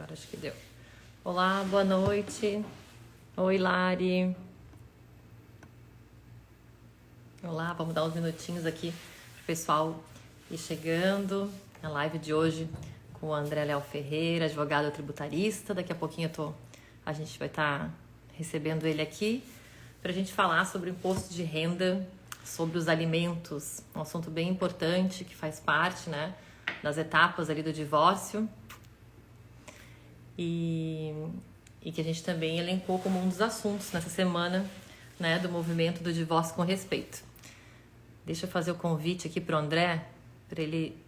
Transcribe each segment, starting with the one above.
Agora acho que deu. Olá, boa noite. Oi, Lari. Olá, vamos dar uns minutinhos aqui pro pessoal ir chegando. A live de hoje com o André Léo Ferreira, advogado tributarista. Daqui a pouquinho a gente vai estar recebendo ele aqui para a gente falar sobre o imposto de renda, sobre os alimentos. Um assunto bem importante que faz parte, né, das etapas ali do divórcio. E que a gente também elencou como um dos assuntos nessa semana, né, do movimento do divórcio com respeito. Deixa eu fazer o convite aqui para o André, para ele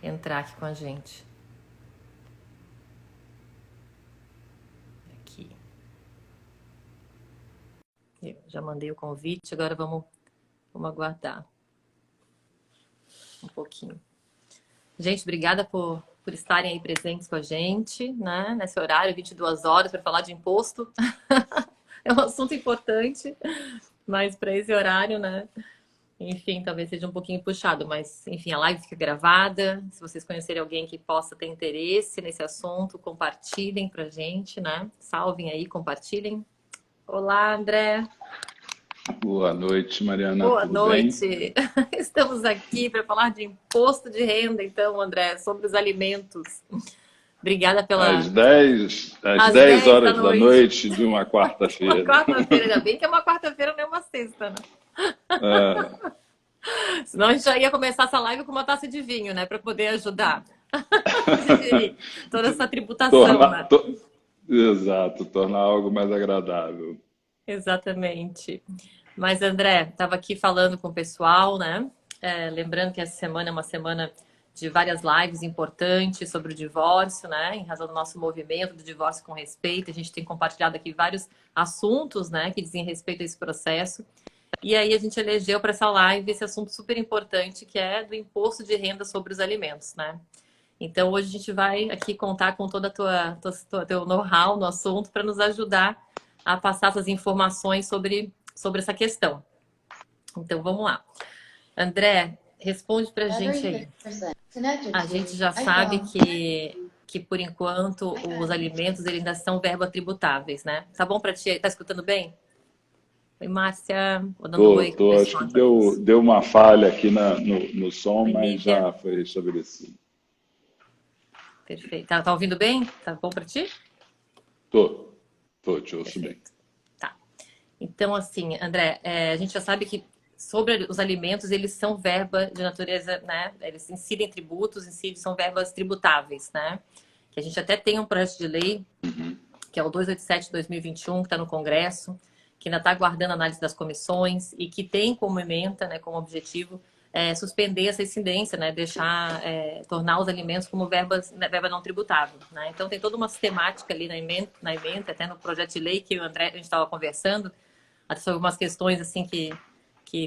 entrar aqui com a gente. Aqui. Eu já mandei o convite, agora vamos aguardar um pouquinho. Gente, obrigada por estarem aí presentes com a gente, né? Nesse horário, 22 horas, para falar de imposto. É um assunto importante, mas para esse horário, né? Enfim, talvez seja um pouquinho puxado, mas enfim, a live fica gravada. Se vocês conhecerem alguém que possa ter interesse nesse assunto, compartilhem pra gente, né? Salvem aí, compartilhem. Olá, André. Boa noite, Mariana. Boa Tudo noite. bem? Estamos aqui para falar de imposto de renda, então, André, sobre os alimentos. Obrigada Às pela... 10, às Às 10 10 da horas da noite. noite de uma Uma quarta-feira. quarta-feira, ainda bem que é uma quarta-feira, não é uma sexta, né? É, Senão a gente já ia começar essa live com uma taça de vinho, né? Para poder ajudar a digerir toda essa tributação, tornar, né? exato, tornar algo mais agradável. Exatamente. Mas, André, estava aqui falando com o pessoal, né? Lembrando que essa semana é uma semana de várias lives importantes sobre o divórcio, né? Em razão do nosso movimento do divórcio com respeito. A gente tem compartilhado aqui vários assuntos, né? Que dizem respeito a esse processo. E aí a gente elegeu para essa live esse assunto super importante, que é do imposto de renda sobre os alimentos, né? Então hoje a gente vai aqui contar com toda teu know-how no assunto para nos ajudar a passar essas informações sobre essa questão. Então vamos lá. André, responde para a gente aí. A gente já sabe que por enquanto os alimentos eles ainda são verba tributáveis, né? Tá bom para ti? Tá escutando bem? Oi, Márcia. Vou dando oi pro Acho pessoal que enquanto isso. deu uma falha aqui no som, Oi, mas Nívia. já foi restabelecido. Perfeito. Tá ouvindo bem? Tá bom para ti? Tô, te ouço bem. Perfeito. Tá. Então, assim, André, a gente já sabe que sobre os alimentos, eles são verba de natureza, né? Eles incidem tributos, são verbas tributáveis, né? Que a gente até tem um projeto de lei, que é o 287 de 2021, que está no Congresso, que ainda está aguardando a análise das comissões e que tem como ementa, né, como objetivo, suspender essa incidência, né, tornar os alimentos como verba não tributável, né? Então tem toda uma sistemática ali na ementa, até no projeto de lei que o André, a gente estava conversando, até sobre algumas questões assim que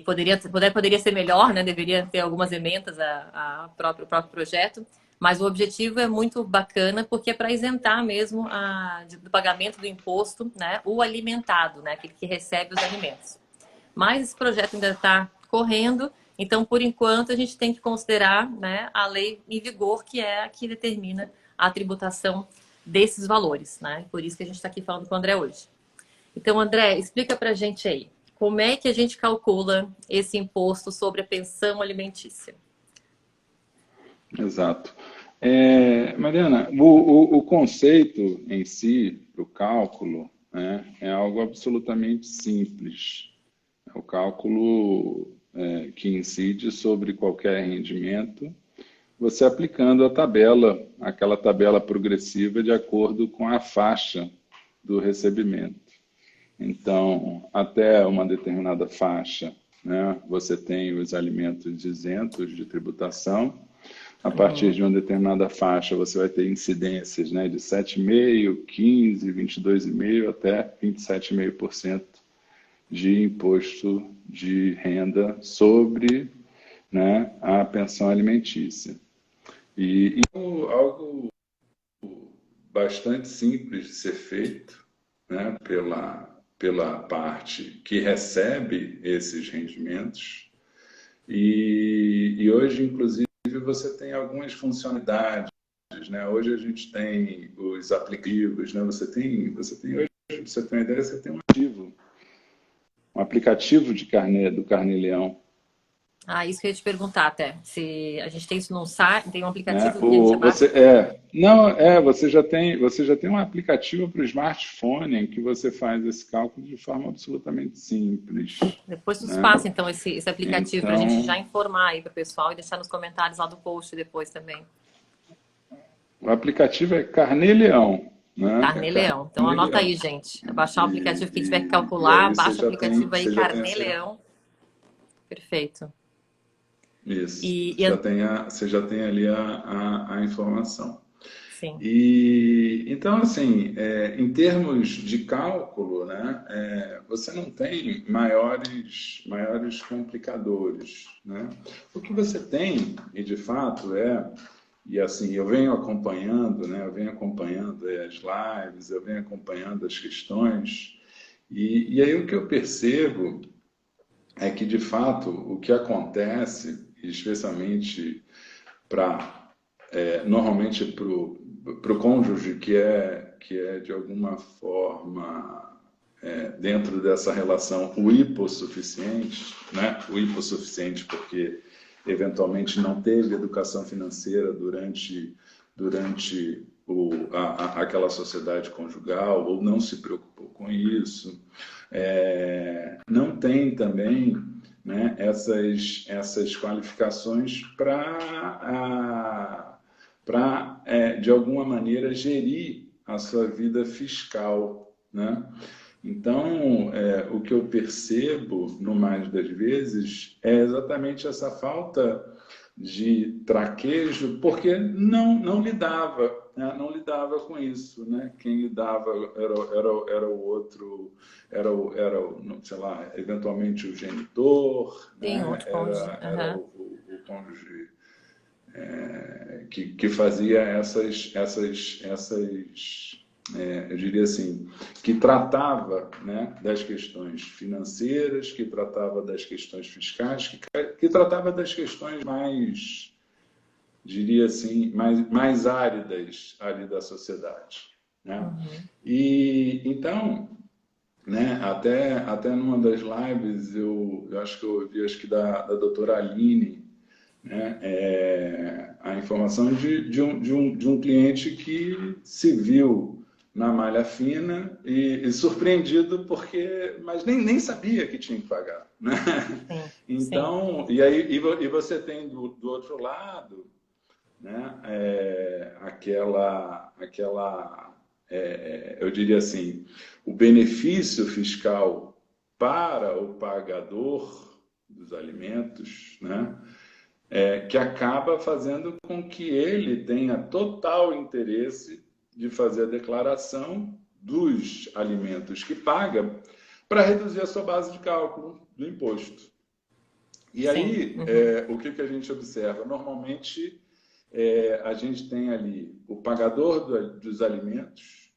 poderia ser melhor, né? Deveria ter algumas emendas o próprio projeto, mas o objetivo é muito bacana porque é para isentar mesmo do pagamento do imposto, né? O alimentado, né? Aquele que recebe os alimentos. Mas esse projeto ainda está correndo, então por enquanto a gente tem que considerar, né, a lei em vigor, que é a que determina a tributação desses valores, né? Por isso que a gente está aqui falando com o André hoje. Então, André, explica pra gente aí, como é que a gente calcula esse imposto sobre a pensão alimentícia? Exato. Mariana, o conceito em si, o cálculo, né, é algo absolutamente simples. É o cálculo que incide sobre qualquer rendimento, você aplicando aquela tabela progressiva de acordo com a faixa do recebimento. Então, até uma determinada faixa, né, você tem os alimentos isentos de tributação. A partir de uma determinada faixa, você vai ter incidências, né, de 7,5%, 15%, 22,5% até 27,5% de imposto de renda sobre, né, a pensão alimentícia. E algo bastante simples de ser feito, né, pela parte que recebe esses rendimentos. E hoje, inclusive, você tem algumas funcionalidades possibilidades, né? Hoje a gente tem os aplicativos, né? Você tem hoje, pra você ter uma ideia, você tem um aplicativo do Carnê-Leão, Ah, isso que eu ia te perguntar até. Se a gente tem isso num site, tem um né? aplicativo que a gente abaixa. Você já tem um aplicativo para o smartphone em que você faz esse cálculo de forma absolutamente simples, Depois nos né? passa, então, esse aplicativo para a gente Então, já informar aí para o pessoal e deixar nos comentários lá do post depois também. o aplicativo é Carnê-Leão, né? É Carnê-Leão. Então anota aí, Carnê-Leão. gente. Baixar o aplicativo que tiver que E calcular, aí baixa o aplicativo aí, você já tem essa, Carnê-Leão. Perfeito. isso, E, você já tem ali a informação. sim. E então, assim, em termos de cálculo, né, você não tem maiores complicadores, né? O que você tem, e de fato e assim, eu venho acompanhando, né, eu venho acompanhando as lives, eu venho acompanhando as questões, e aí o que eu percebo é que, de fato, o que acontece, especialmente normalmente para o cônjuge que é de alguma forma dentro dessa relação o hipossuficiente, né? O hipossuficiente porque eventualmente não teve educação financeira durante aquela sociedade conjugal ou não se preocupou com isso, não tem também, né, essas qualificações para de alguma maneira, gerir a sua vida fiscal, né? Então, o que eu percebo, no mais das vezes, é exatamente essa falta de traquejo, porque não lidava, né? Não lidava com isso, né? Quem lidava era o outro, sei lá, eventualmente o genitor, Tem né? outro cônjuge. Era Aham. o cônjuge que fazia eu diria assim, que tratava, né, das questões financeiras, que tratava das questões fiscais, que tratava das questões mais, diria assim, mais áridas ali da sociedade, né? Uhum. E então, né, até numa das lives eu acho que eu ouvi, acho que da doutora Aline, né, a informação de um cliente que se viu na malha fina e surpreendido mas nem sabia que tinha que pagar, né? Sim, sim. Então, e você tem do outro lado, né, eu diria assim, o benefício fiscal para o pagador dos alimentos, né, que acaba fazendo com que ele tenha total interesse de fazer a declaração dos alimentos que paga para reduzir a sua base de cálculo do imposto. E Sim. aí, Uhum. o que a gente observa? Normalmente, a gente tem ali o pagador dos alimentos,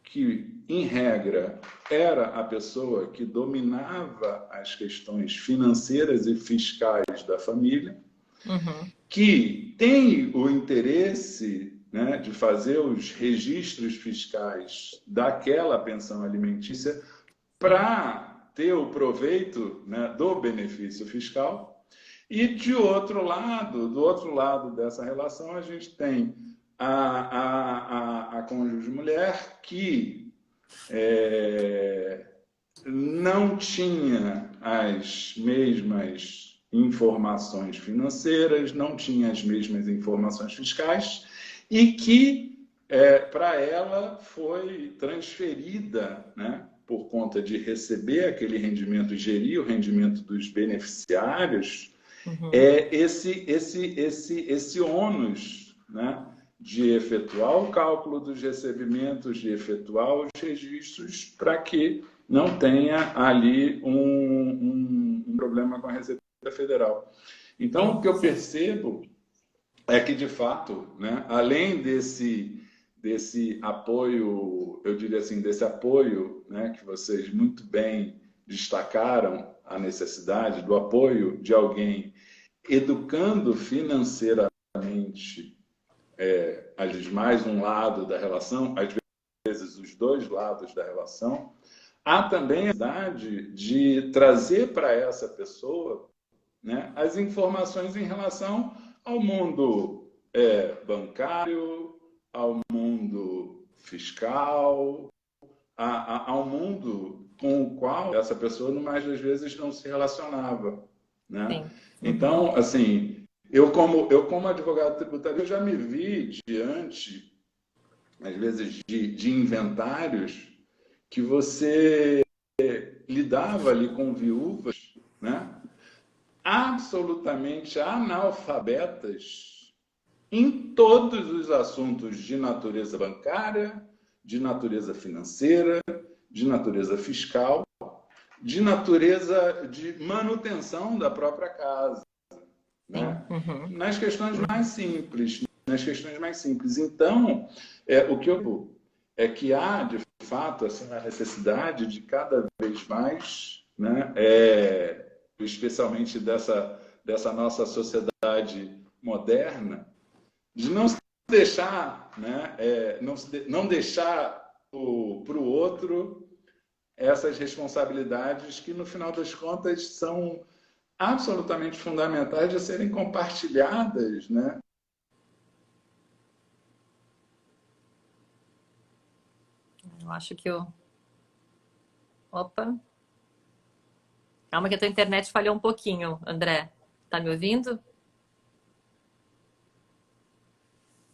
que, em regra, era a pessoa que dominava as questões financeiras e fiscais da família, Uhum. que tem o interesse, né, de fazer os registros fiscais daquela pensão alimentícia Sim. para ter o proveito, né, do benefício fiscal. E do outro lado dessa relação, a gente tem a cônjuge mulher que não tinha as mesmas informações financeiras, não tinha as mesmas informações fiscais e que, para ela, foi transferida, né, por conta de receber aquele rendimento e gerir o rendimento dos beneficiários, Uhum. esse ônus, né, de efetuar o cálculo dos recebimentos, de efetuar os registros, para que não tenha ali um problema com a Receita Federal. Então, Sim, o que eu sim. percebo é que, de fato, né, além desse apoio, eu diria assim, desse apoio, né, que vocês muito bem destacaram a necessidade do apoio de alguém educando financeiramente às vezes mais um lado da relação, às vezes os dois lados da relação. Há também a necessidade de trazer para essa pessoa, né, as informações em relação ao mundo bancário, ao mundo fiscal, ao mundo com o qual essa pessoa, no mais das vezes, não se relacionava, né? Sim. Então, assim, eu como advogado tributário, eu já me vi diante, às vezes, de inventários que você lidava ali com viúvas, né, absolutamente analfabetas em todos os assuntos de natureza bancária, de natureza financeira, de natureza fiscal, de natureza de manutenção da própria casa, né? Uhum. Nas questões mais simples, Então, o que eu é que há, de fato, assim, a necessidade de cada vez mais, né, especialmente dessa nossa sociedade moderna, de não se deixar, né, não deixar para o outro essas responsabilidades que, no final das contas, são absolutamente fundamentais de serem compartilhadas, né? Eu acho que eu... Opa, calma que a tua internet falhou um pouquinho, André. Tá me ouvindo?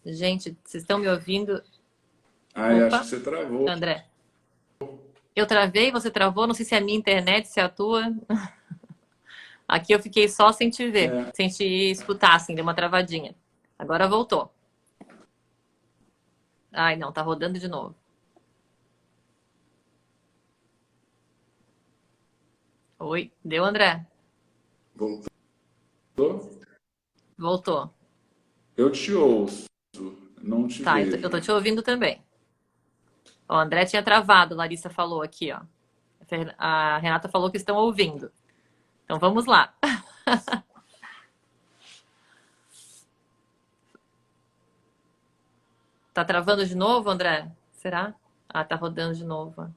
Gente, vocês estão me ouvindo? Ai, acho que Opa, você travou. André. Eu travei, você travou, não sei se é a minha internet, se é a tua. Aqui eu fiquei só sem te ver, É, sem te escutar, assim, deu uma travadinha. Agora voltou. Ai, não, tá rodando de novo. Oi, deu, André? voltou? Voltou. Eu te ouço, não te Tá, eu tô vejo. te ouvindo também. Ó, o André tinha travado, Larissa falou aqui, ó. A Renata falou que estão ouvindo. Então vamos lá. Tá travando de novo, André? Será? Ah, tá rodando de novo.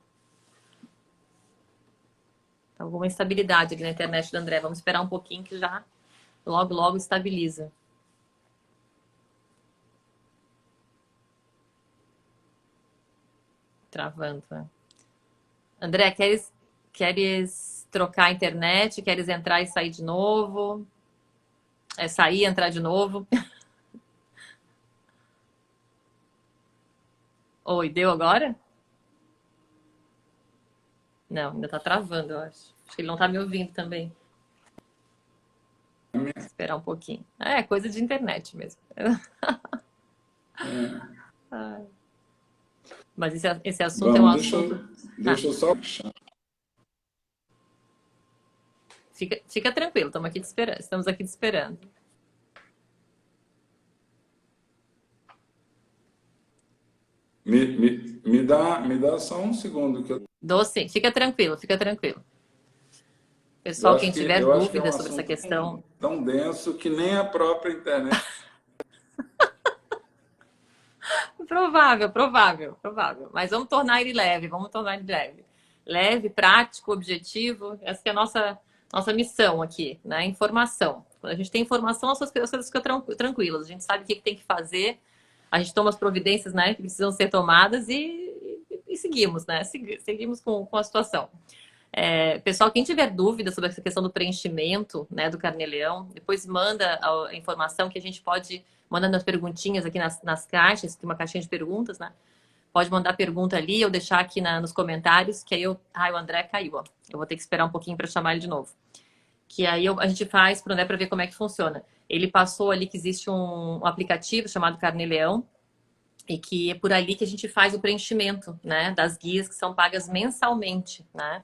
Tá alguma instabilidade aqui na internet do André. Vamos esperar um pouquinho que já logo, logo estabiliza. Travando, né? André, queres trocar a internet? Queres entrar e sair de novo? É sair e entrar de novo? Oi, deu agora? Não, ainda tá travando, eu acho. Acho que ele não tá me ouvindo também. Esperar um pouquinho. É, coisa de internet mesmo. Ai. Mas esse assunto é um Vamos, assunto. Ah, deixa eu só. fica tranquilo, estamos aqui te esperando. Me dá só um segundo, que Doce, fica tranquilo, fica tranquilo. eu Pessoal, acho quem que, tiver eu acho que é um dúvidas sobre essa assunto questão, tão denso que nem a própria internet. provável, provável, provável. Mas vamos tornar ele leve, vamos tornar ele leve. Leve, prático, objetivo. Essa que é a nossa missão aqui, né? Informação. Quando a gente tem informação, as coisas ficam tranquilas. A gente sabe o que tem que fazer, a gente toma as providências, né, que precisam ser tomadas e seguimos, né? Seguimos com a situação. Pessoal, quem tiver dúvida sobre essa questão do preenchimento, né, do Carnê-Leão, depois manda a informação que a gente pode mandando as perguntinhas aqui nas caixas, tem uma caixinha de perguntas, né? Pode mandar pergunta ali ou deixar aqui nos comentários, que aí o André caiu, ó. Eu vou ter que esperar um pouquinho para chamar ele de novo. Que aí a gente faz para o André para ver como é que funciona. Ele passou ali que existe um aplicativo chamado Carnê-Leão e que é por ali que a gente faz o preenchimento, né, das guias que são pagas mensalmente, né?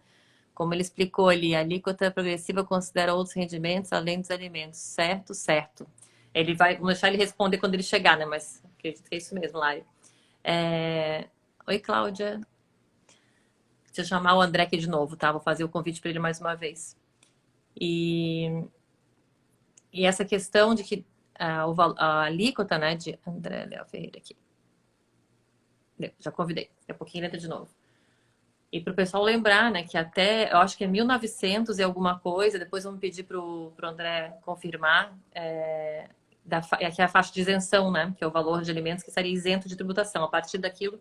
Como ele explicou ali, a alíquota progressiva considera outros rendimentos além dos alimentos. Certo, certo. Vamos deixar ele responder quando ele chegar, né? Mas acredito que é isso mesmo, Lari. Oi, Cláudia. Deixa eu chamar o André aqui de novo, tá? Vou fazer o convite para ele mais uma vez. E essa questão de que a alíquota, né, de André Léo Ferreira aqui. Já convidei, daqui a pouquinho ele entra de novo. E para o pessoal lembrar, né, que até, eu acho que é 1900 e alguma coisa, depois vamos pedir para o André confirmar, que é a faixa de isenção, né, que é o valor de alimentos que estaria isento de tributação. A partir daquilo,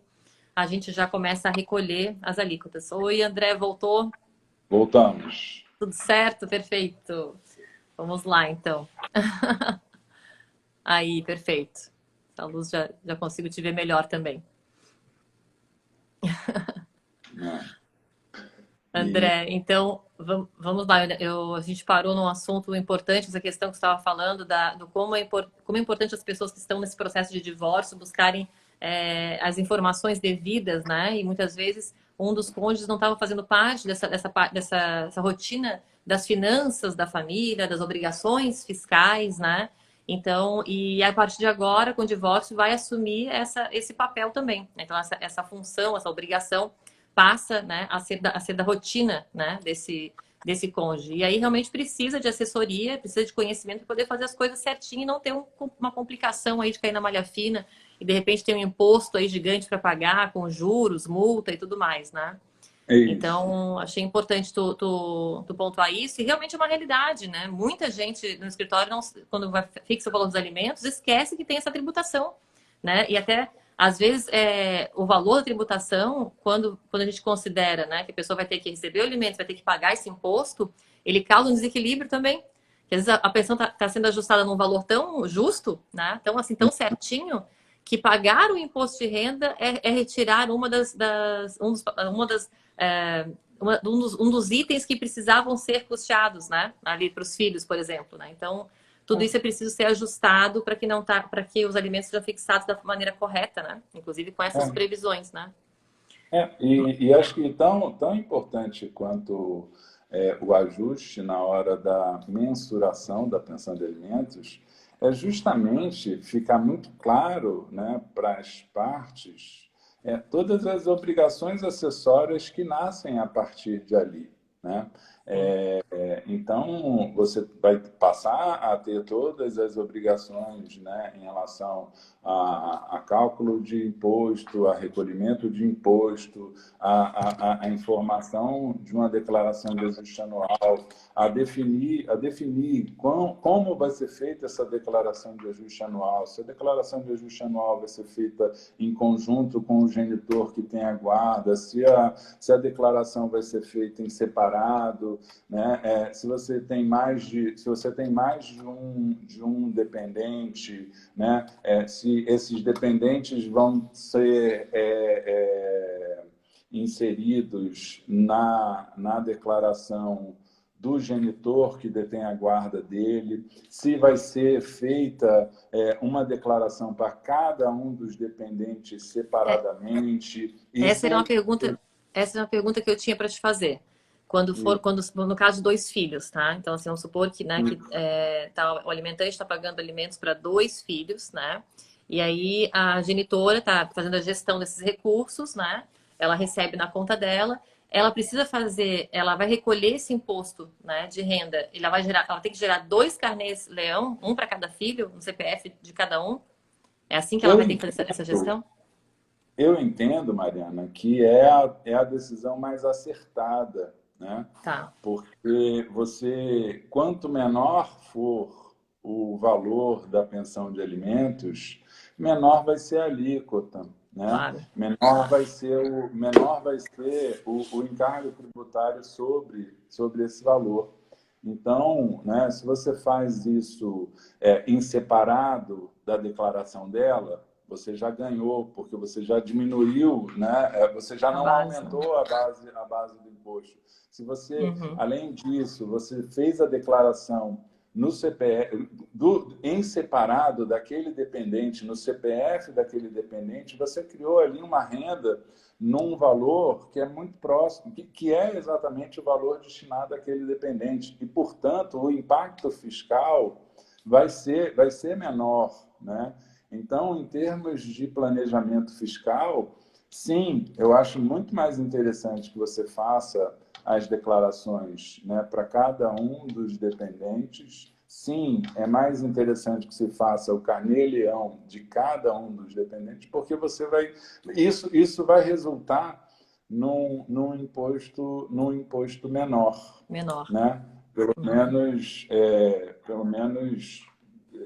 a gente já começa a recolher as alíquotas. Oi, André, voltou? Voltamos. Tudo certo? Perfeito. Vamos lá, então. Aí, perfeito. A luz já consigo te ver melhor também. André, então vamos lá. A gente parou num assunto importante, essa questão que você estava falando, do como é importante as pessoas que estão nesse processo de divórcio buscarem as informações devidas, né? E muitas vezes um dos cônjuges não estava fazendo parte dessa rotina das finanças da família, das obrigações fiscais, né? Então, e a partir de agora, com o divórcio, vai assumir esse papel também. Então, essa função, essa obrigação passa, né, a ser da rotina, né, desse cônjuge. E aí realmente precisa de assessoria, precisa de conhecimento para poder fazer as coisas certinho e não ter uma complicação aí de cair na malha fina e de repente ter um imposto aí gigante para pagar com juros, multa e tudo mais, né? É isso. Então, achei importante tu pontuar isso, e realmente é uma realidade, né? Muita gente no escritório, quando fixa o valor dos alimentos, esquece que tem essa tributação, né? E até, às vezes, o valor da tributação, quando a gente considera, né, que a pessoa vai ter que receber o alimento, vai ter que pagar esse imposto, ele causa um desequilíbrio também. Porque, às vezes, a pensão está sendo ajustada num valor tão justo, né? Tão, assim, tão certinho, que pagar o imposto de renda é retirar um dos itens que precisavam ser custeados, né? Ali para os filhos, por exemplo, né? Então, tudo isso é preciso ser ajustado para que os alimentos sejam fixados da maneira correta, né? Inclusive com essas previsões, né? E acho que tão importante quanto o ajuste na hora da mensuração da pensão de alimentos é justamente ficar muito claro, né, para as partes todas as obrigações acessórias que nascem a partir de ali, né? Então, você vai passar a ter todas as obrigações, né, em relação a cálculo de imposto, a recolhimento de imposto, a informação de uma declaração de ajuste anual, a definir como vai ser feita essa declaração de ajuste anual. Se a declaração de ajuste anual vai ser feita em conjunto com o genitor que tem a guarda, se a declaração vai ser feita em separado, né? Se você tem mais de um dependente, né? Se esses dependentes vão ser inseridos na declaração do genitor que detém a guarda dele, se vai ser feita uma declaração para cada um dos dependentes separadamente. Essa era uma pergunta que eu tinha para te fazer. No caso de 2 filhos, tá? Então, assim, vamos supor que, né, o alimentante está pagando alimentos para 2 filhos, né? E aí a genitora está fazendo a gestão desses recursos, né? Ela recebe na conta dela. Ela vai recolher esse imposto, né, de renda. Ela tem que gerar 2 carnês leão, um para cada filho, um CPF de cada um. É assim que ela vai ter que fazer essa gestão? Eu entendo, Mariana, que é a decisão mais acertada, né? Tá. Porque quanto menor for o valor da pensão de alimentos, menor vai ser a alíquota, né? Claro. Menor vai ser o encargo tributário sobre esse valor. Então, né, se você faz isso em separado da declaração dela, você já ganhou, porque você já diminuiu, né? Você já não aumentou a base do imposto. Se você, além disso, você fez a declaração no CPF, em separado daquele dependente, no CPF daquele dependente, você criou ali uma renda num valor que é muito próximo, que é exatamente o valor destinado àquele dependente. E, portanto, o impacto fiscal vai ser menor, né? Então, em termos de planejamento fiscal, sim, eu acho muito mais interessante que você faça as declarações, né, para cada um dos dependentes sim, é mais interessante que se faça o carnê-leão de cada um dos dependentes, porque você vai... Isso vai resultar num imposto menor, Menor. né? Uhum. Pelo menos,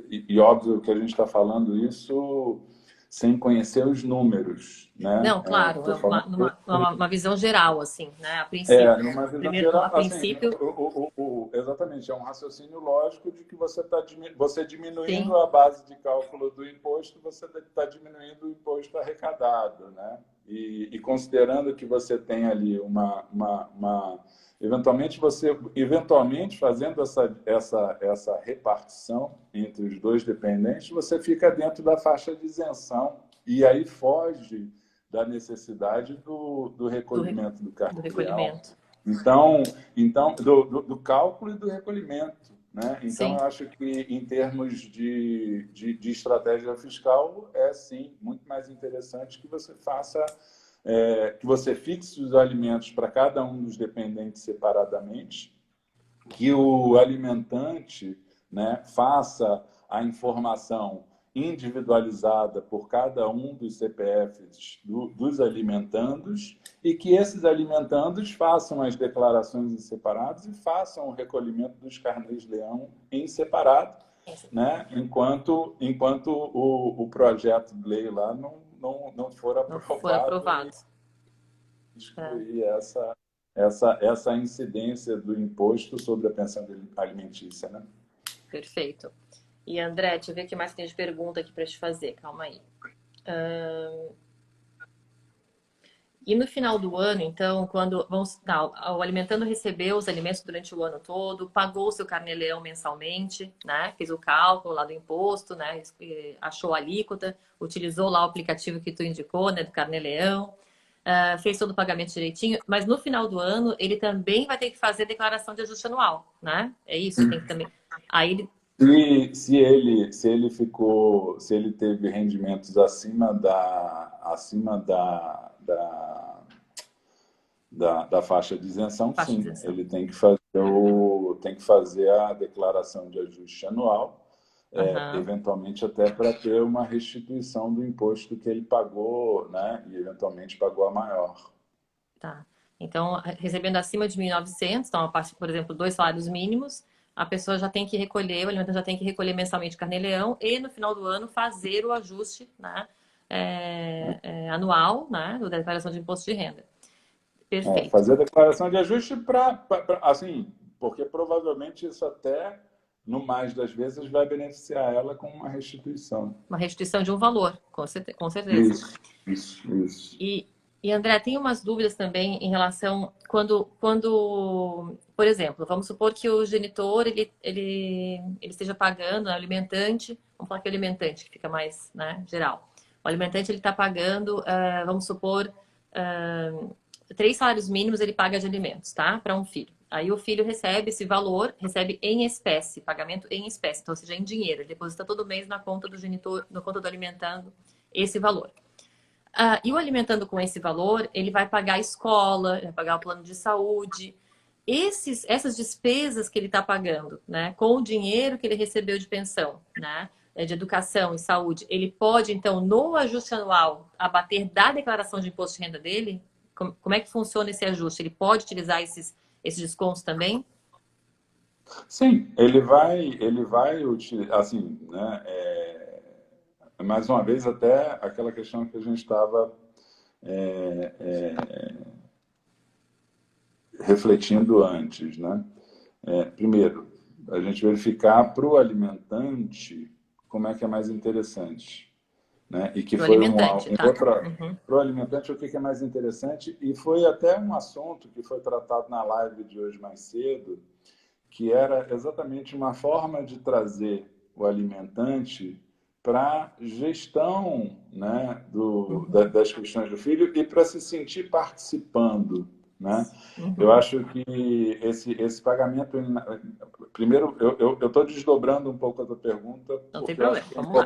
e óbvio que a gente está falando isso sem conhecer os números, né? Não, claro, Estou falando uma visão geral, assim, né? A princípio. numa visão Primeiro, a geral, assim, princípio, exatamente, é um raciocínio lógico de que você sim, diminuindo a base de cálculo do imposto, você está diminuindo o imposto arrecadado, né? E considerando que você tem ali eventualmente fazendo essa repartição entre os dois dependentes, você fica dentro da faixa de isenção e aí foge da necessidade do do, re- recolhimento do do carnê-leão. recolhimento. Então do cálculo e do recolhimento. Né? Então, Sim, eu acho que, em termos de estratégia fiscal, é, sim, muito mais interessante que você faça, que você fixe os alimentos para cada um dos dependentes separadamente, que o alimentante, né, faça a informação individualizada por cada um dos CPFs dos alimentandos e que esses alimentandos façam as declarações em separados e façam o recolhimento dos carnês-leão em separado, né, enquanto o projeto de lei lá não for não for aprovado e aprovado. É, excluir essa incidência do imposto sobre a pensão alimentícia, né? perfeito. E André, deixa eu ver o que mais tem de pergunta aqui para te fazer. Calma aí. E no final do ano, então, quando o alimentando recebeu os alimentos durante o ano todo, pagou o seu carnê-leão mensalmente, né? Fez o cálculo lá do imposto, né? Achou a alíquota, utilizou lá o aplicativo que tu indicou, né? Do carnê-leão, fez todo o pagamento direitinho, mas no final do ano ele também vai ter que fazer declaração de ajuste anual, né? É isso, tem que também. Aí ele. Se ele teve rendimentos acima da faixa de isenção, Faixa de sim, isenção. ele tem que fazer a declaração de ajuste anual, Aham. eventualmente até para ter uma restituição do imposto que ele pagou, né, e eventualmente pagou a maior. Tá. Então, recebendo acima de 1.900, então, a parte, por exemplo, 2 salários mínimos, a pessoa já tem que recolher, o alimentante já tem que recolher mensalmente carnê-leão e no final do ano fazer o ajuste, né, anual, né, da declaração de imposto de renda. Perfeito. Fazer a declaração de ajuste assim, porque provavelmente isso até, no mais das vezes, vai beneficiar ela com uma restituição. Uma restituição de um valor, com certeza. Isso. E André, tem umas dúvidas também em relação por exemplo, vamos supor que o genitor ele esteja pagando, né, o alimentante, vamos falar que é o alimentante, que fica mais, né, geral. O alimentante ele está pagando, vamos supor, 3 salários mínimos ele paga de alimentos, tá? Para um filho. Aí o filho recebe esse valor, recebe em espécie, pagamento em espécie, então, ou seja, em dinheiro. Ele deposita todo mês na conta do genitor, na conta do alimentando, esse valor. E o alimentando com esse valor, ele vai pagar a escola, vai pagar o plano de saúde. Essas despesas que ele está pagando, né, com o dinheiro que ele recebeu de pensão, né, de educação e saúde, ele pode, então, no ajuste anual, abater da declaração de imposto de renda dele? Como é que funciona esse ajuste? Ele pode utilizar esses descontos também? Sim, ele vai utilizar, assim, né, mais uma vez, até aquela questão que a gente estava refletindo antes, né? Primeiro, a gente verificar para o alimentante como é que é mais interessante, né? E que Pro foi alimentante, tá? outra Uhum. para o alimentante o que é mais interessante e foi até um assunto que foi tratado na live de hoje mais cedo, que era exatamente uma forma de trazer o alimentante para gestão, né, Uhum. das questões do filho e para se sentir participando, né? Eu Uhum. acho que esse pagamento, primeiro, eu estou desdobrando um pouco a tua pergunta, Não tem porque eu acho problema, que é vamos lá.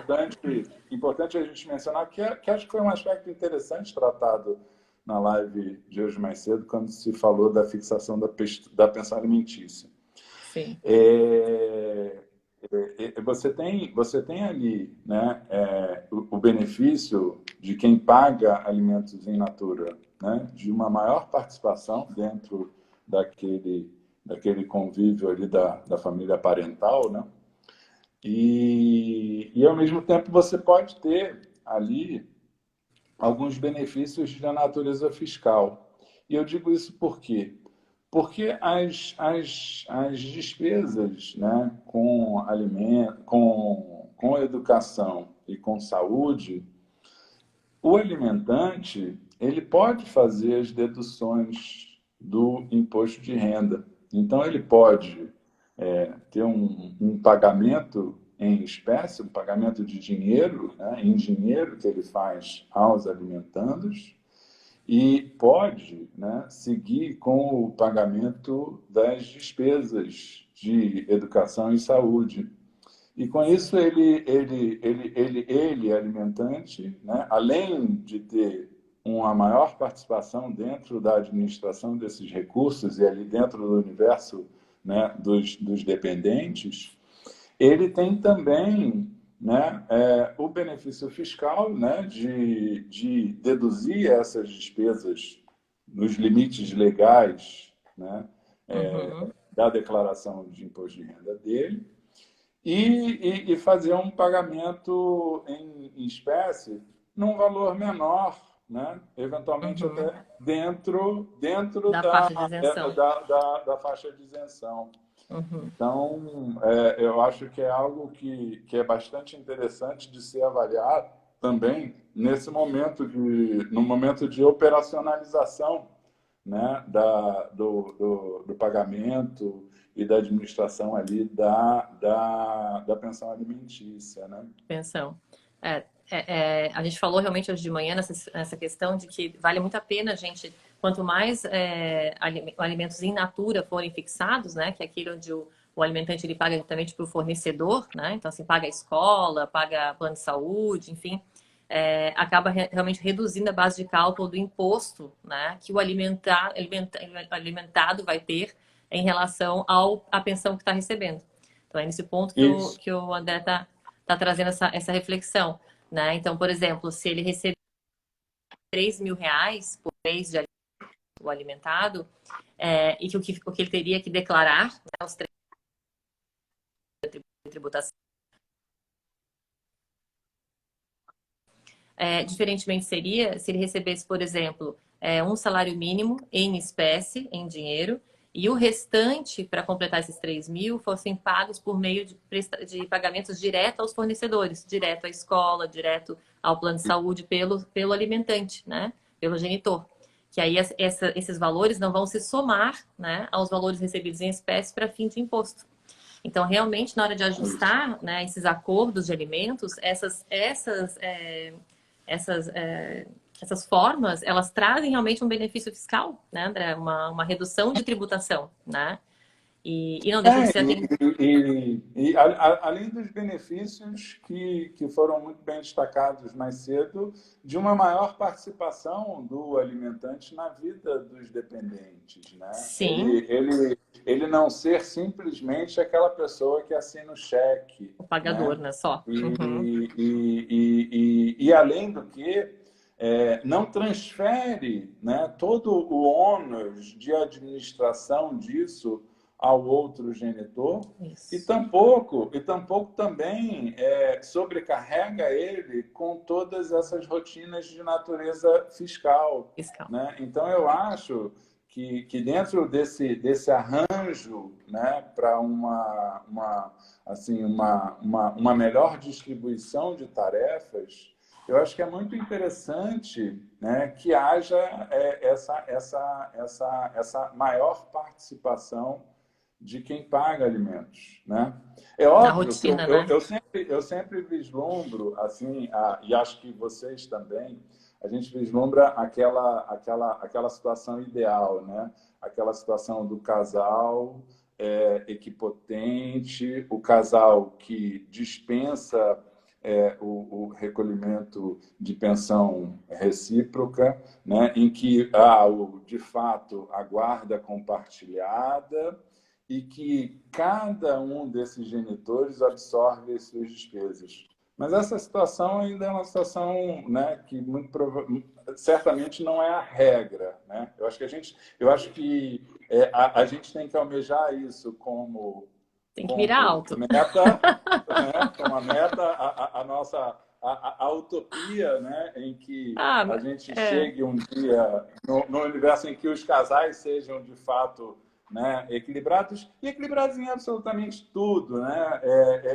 importante a gente mencionar que acho que foi um aspecto interessante tratado na live de hoje mais cedo, quando se falou da fixação da pensão alimentícia. Sim. você tem ali, né, o benefício de quem paga alimentos in natura, né, de uma maior participação dentro daquele convívio ali da família parental, né, ao mesmo tempo você pode ter ali alguns benefícios da natureza fiscal. E eu digo isso por quê? Porque as despesas, né, com alimento, com educação e com saúde, o alimentante ele pode fazer as deduções do imposto de renda. Então, ele pode ter um pagamento em espécie, um pagamento de dinheiro, né, em dinheiro que ele faz aos alimentandos, e pode, né, seguir com o pagamento das despesas de educação e saúde. E com isso ele alimentante, né, além de ter uma maior participação dentro da administração desses recursos e ali dentro do universo, né, dos dependentes, ele tem também, né, o benefício fiscal, né, de deduzir essas despesas nos limites legais, né, Uhum. da declaração de imposto de renda dele e fazer um pagamento em espécie num valor menor, né, eventualmente Uhum. até dentro Da faixa de isenção. da faixa de isenção. Uhum. Então, eu acho que é algo que é bastante interessante de ser avaliado também no momento de operacionalização, né, do pagamento e da administração ali da pensão alimentícia, né? Pensão. A gente falou realmente hoje de manhã nessa questão de que vale muito a pena a gente, quanto mais alimentos in natura forem fixados, né, que é aquilo onde o alimentante ele paga diretamente para o fornecedor, né, então assim, paga a escola, paga plano de saúde, enfim, acaba realmente reduzindo a base de cálculo do imposto, né, que o alimentado vai ter em relação à pensão que está recebendo. Então é nesse ponto Isso. que o André está trazendo essa reflexão, né? Então, por exemplo, se ele receber R$ 3.000 por mês de o alimentado, e que o que ele teria que declarar, né, os 3 de tributação, diferentemente seria se ele recebesse, por exemplo, um salário mínimo em espécie, em dinheiro, e o restante, para completar esses 3.000, fossem pagos por meio de pagamentos direto aos fornecedores, direto à escola, direto ao plano de saúde, pelo alimentante, né? Pelo genitor. Que aí esses valores não vão se somar, né, aos valores recebidos em espécie para fim de imposto. Então, realmente, na hora de Isso. ajustar, né, esses acordos de alimentos, essas, essas formas, elas trazem realmente um benefício fiscal, né, André? Uma redução de tributação, né? E não deixa de É, ser atendido. além dos benefícios que foram muito bem destacados mais cedo, de uma maior participação do alimentante na vida dos dependentes, né? Sim, Ele não ser simplesmente aquela pessoa que assina o cheque, o pagador, né? né? Só. Uhum. E além do que, não transfere, né, todo o ônus de administração disso ao outro genitor Isso. e tampouco também sobrecarrega ele com todas essas rotinas de natureza fiscal, Fiscal. né? Então eu acho que dentro desse arranjo, né, para assim, uma melhor distribuição de tarefas, eu acho que é muito interessante, né, que haja essa maior participação de quem paga alimentos, né? É Na óbvio que rotina, né? eu sempre vislumbro, assim, e acho que vocês também, a gente vislumbra aquela situação ideal, né? Aquela situação do casal equipotente, o casal que dispensa o recolhimento de pensão recíproca, né? Em que há, de fato, a guarda compartilhada e que cada um desses genitores absorve as suas despesas. Mas essa situação ainda é uma situação, né, que certamente não é a regra, né? Eu acho que a gente tem que almejar isso Tem que virar alto. meta, né? Como a meta, a nossa a utopia, né, em que a gente chegue um dia no universo em que os casais sejam de fato, né, equilibrados e equilibrados em absolutamente tudo, né?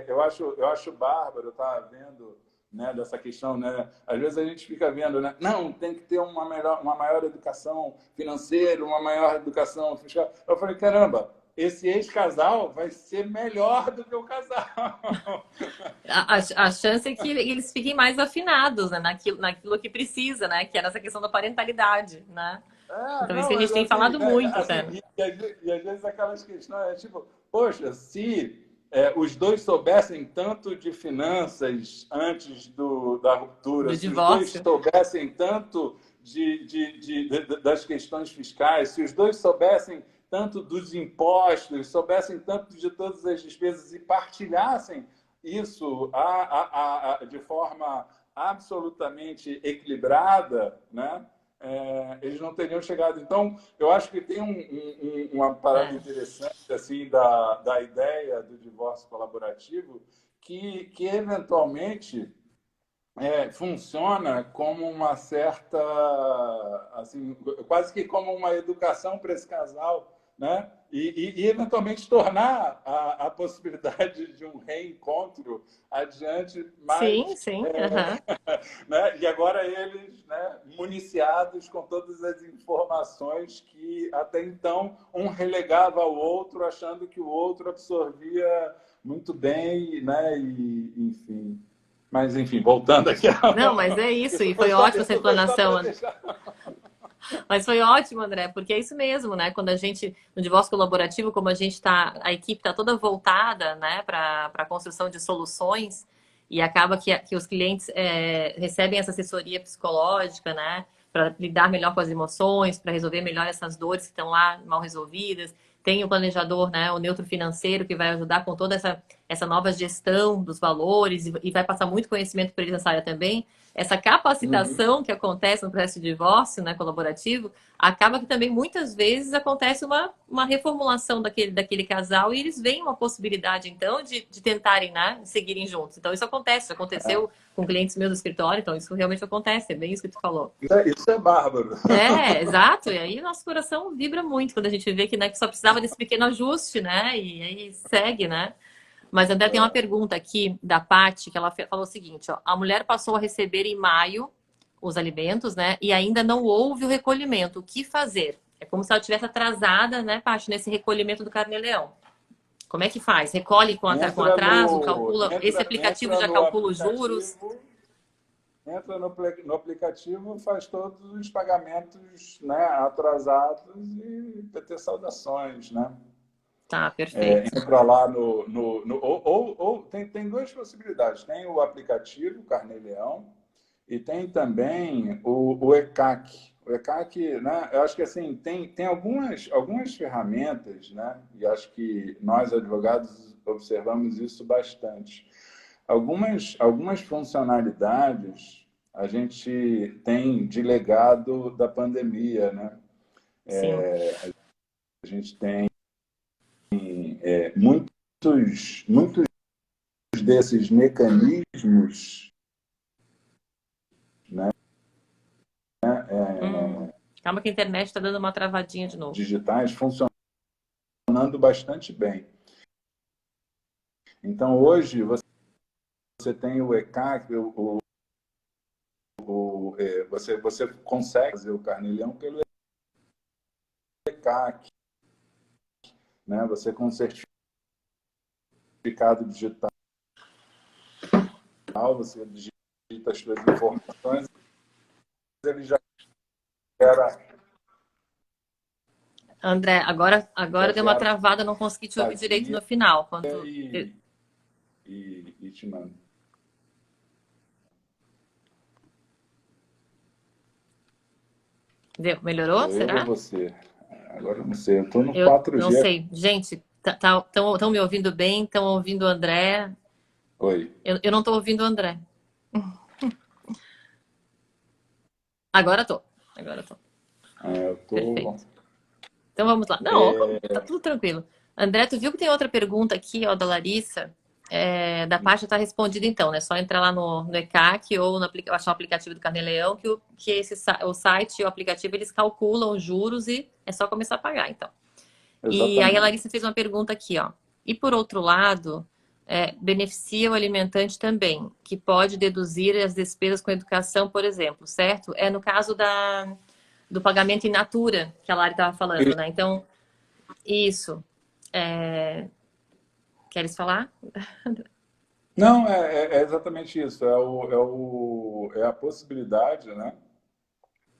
Eu acho bárbaro, tá vendo, né, dessa questão, né? Às vezes a gente fica vendo, né? Não, tem que ter uma maior educação financeira, uma maior educação fiscal. Eu falei, caramba, esse ex-casal vai ser melhor do que o casal. A chance é que eles fiquem mais afinados, né, naquilo que precisa, né? Que é nessa questão da parentalidade, né? Então, isso Não, que a gente mas tem assim, falado muito até. e às vezes aquelas questões, tipo, poxa, se os dois soubessem tanto de finanças antes da ruptura, Do se os dois divórcio. soubessem tanto das questões fiscais, se os dois soubessem tanto dos impostos, soubessem tanto de todas as despesas e partilhassem isso de forma absolutamente equilibrada, né? Eles não teriam chegado. Então, eu acho que tem uma parada interessante assim da ideia do divórcio colaborativo que eventualmente funciona como uma certa, assim, quase que como uma educação para esse casal, né? E eventualmente tornar a possibilidade de um reencontro adiante Sim, mais, sim. Uhum. né? E agora eles, né, municiados com todas as informações que até então um relegava ao outro, achando que o outro absorvia muito bem, né? E, enfim. Mas, enfim, voltando aqui. Não, mas é isso, e foi Isso ótima essa foi só para explanação. deixar. Mas foi ótimo, André, porque é isso mesmo, né? Quando a gente, no divórcio colaborativo, como a gente tá, a equipe está toda voltada, né, para a construção de soluções, e acaba que os clientes recebem essa assessoria psicológica, né, para lidar melhor com as emoções, para resolver melhor essas dores que estão lá mal resolvidas. Tem o planejador, né, o neutro financeiro, que vai ajudar com toda essa nova gestão dos valores e vai passar muito conhecimento para eles nessa área também. Essa capacitação que acontece no processo de divórcio, né, colaborativo, acaba que também muitas vezes acontece uma reformulação daquele casal e eles veem uma possibilidade, então, de tentarem, né, seguirem juntos. Então, isso acontece, aconteceu com clientes meus do escritório, então isso realmente acontece, é bem isso que tu falou. Isso é bárbaro. Exato, e aí nosso coração vibra muito quando a gente vê que, né, que só precisava desse pequeno ajuste, né, e aí segue, né. Mas, André, tem uma pergunta aqui da Paty, que ela falou o seguinte, ó, a mulher passou a receber em maio os alimentos, né, e ainda não houve o recolhimento. O que fazer? É como se ela estivesse atrasada, né, Paty, nesse recolhimento do Carnê-Leão. Como é que faz? Recolhe com atraso, calcula, esse aplicativo já calcula os juros? Entra no aplicativo, faz todos os pagamentos, né, atrasados e ter saudações, né? Tá, perfeito. Entra lá ou tem duas possibilidades. Tem o aplicativo Carnê-Leão e tem também o ECAC. O ECAC, né, eu acho que assim, tem algumas ferramentas, né, e acho que nós, advogados, observamos isso bastante. Algumas funcionalidades a gente tem de legado da pandemia, né? Sim. A gente tem muitos desses mecanismos, né, Calma que a internet está dando uma travadinha de novo. digitais funcionando bastante bem. Então, hoje, você tem o ECAC, você consegue fazer o Carnê-Leão pelo ECAC, né? Você com certificado digital, você digita as suas informações, ele já gera. André, agora deu uma travada, não consegui te ouvir direito no final. E te mando. Melhorou? Sou eu Será? ou você? Agora eu não sei. Eu estou no Eu 4G. não sei. Gente, Estão me ouvindo bem? Estão ouvindo o André? Oi. Eu não estou ouvindo o André. Agora estou. Agora estou. Eu tô... Perfeito. Então vamos lá. Não, tá tudo tranquilo. André, tu viu que tem outra pergunta aqui, ó, da Larissa? Da parte já está respondida então, né? Só entrar lá no ECAC ou achar o aplicativo do Carnê-Leão, o site e o aplicativo eles calculam os juros e é só começar a pagar, então. E aí a Exatamente. Larissa fez uma pergunta aqui, ó. E por outro lado, beneficia o alimentante também, que pode deduzir as despesas com educação, por exemplo, certo? É no caso do pagamento in natura, que a Lari estava falando, né? Então, isso. Queres falar? Não, é exatamente isso. É a possibilidade, né,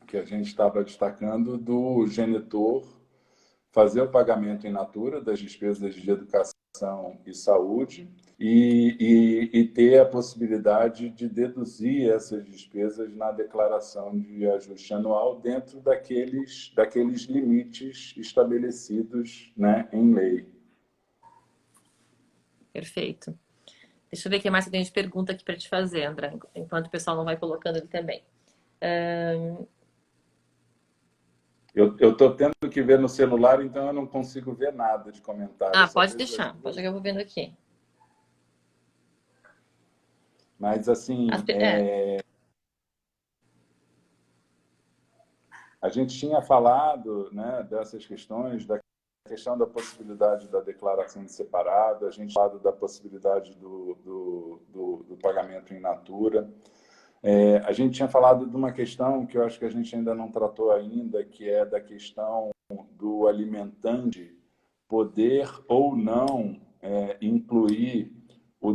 que a gente estava destacando do genitor fazer o pagamento in natura das despesas de educação e saúde e ter a possibilidade de deduzir essas despesas na declaração de ajuste anual dentro daqueles limites estabelecidos, né, em lei. Perfeito. Deixa eu ver o que mais eu tenho de pergunta aqui para te fazer, André, enquanto o pessoal não vai colocando ele também. Eu estou tendo que ver no celular, então eu não consigo ver nada de comentário. Eu só Pode vejo deixar. Pode que eu vou vendo aqui. Mas, assim, a gente tinha falado, né, dessas questões, da questão da possibilidade da declaração separada, a gente falado da possibilidade do pagamento in natura. A gente tinha falado de uma questão que eu acho que a gente ainda não tratou ainda, que é da questão do alimentante poder ou não incluir o